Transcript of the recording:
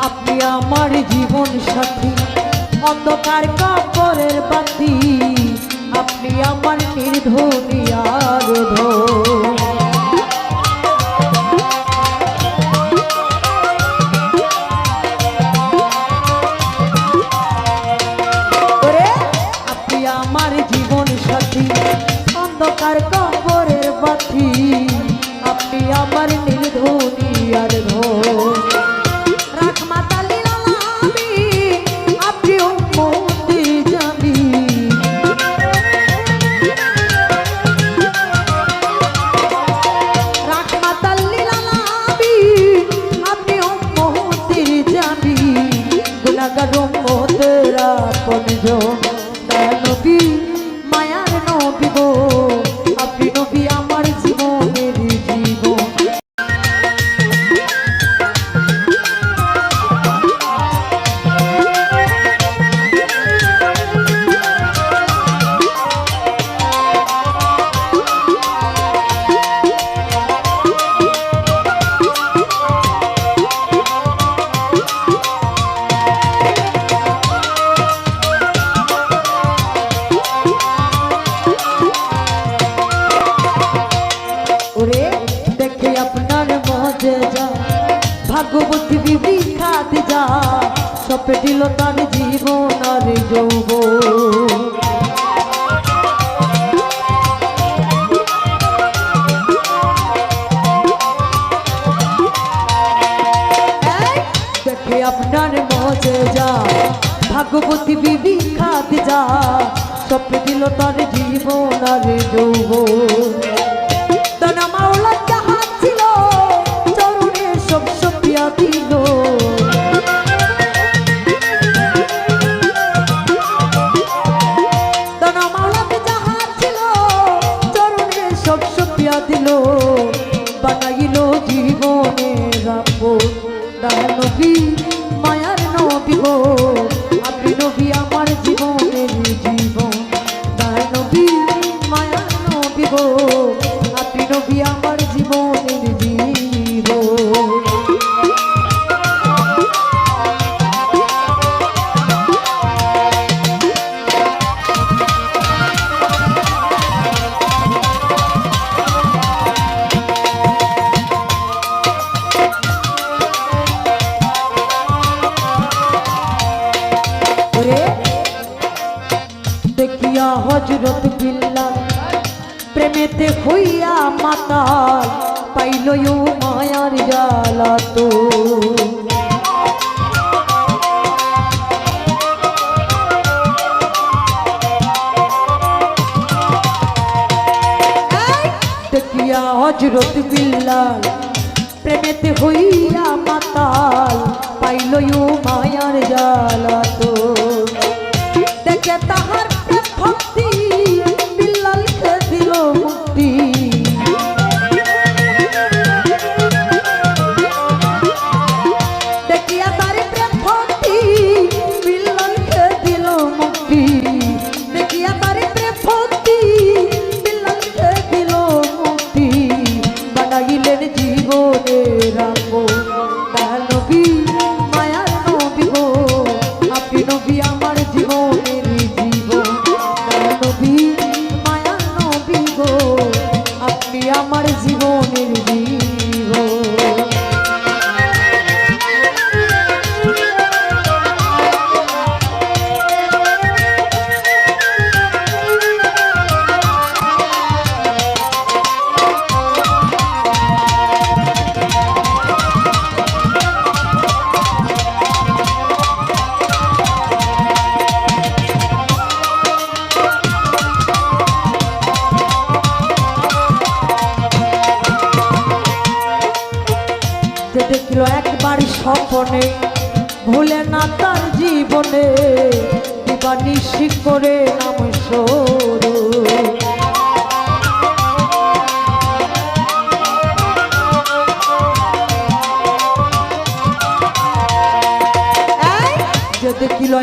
আপনি আমার জীবন সাথী, অন্ধকার কবরের বাতি, আপনি আমার নির্ধনী আরাধন। আপনি আমার জীবন সাথী, অন্ধকার কবরের বাতি, আপনি আমার নির্ধনী আরাধন। নবী মায়ার নবী গো, আপনি নবী আমার জীবনের জীবন। দেখে আপনার মজে যা, ভাগ্যবতী বিবি খাতে যা, সপে দিল তার জীবন আর যৌবন। দেখে আপনার মজে যা, ভাগ্যবতী বিবি খাতে যা, সপে দিল তার জীবন আর যৌবন। বানাইল জীবনের আপন। নবী মায়ার নবী গো, আপনি নবী আমার জীবনের জীবন। নবী মায়ার নবী গো, আপনি নবী আমার জীবনের জীবন। দেখিয়া হযরত বিল্লাল প্রেমেতে হইয়া মাতাল, পাইল মায়ার জ্বালা তো। দেখিয়া হযরত বিল্লাল প্রেমেতে হইয়া মাতাল, পাইল মায়ার জ্বালা তো। দেখে তাহার ভক্তি বিল্লালকে দিল মুক্তি। দেখিয়া তার প্রেম ভক্তি বিল্লালকে দিল মুক্তি। দেখিয়া তার প্রেম ভক্তি বিল্লালকে দিল মুক্তি। বানাইলেন জীবনের আপন। নবী মায়ার নবী গো, আপনি নবী আমার জীবনের জীবন। নবী মায়ার নবী গো, আপনি আমার জীবনের জীবন। দেখল একবার স্বপ্নে, ভুলে না তার জীবনে, দিবানিশি করে নাম সরু। যে দেখিল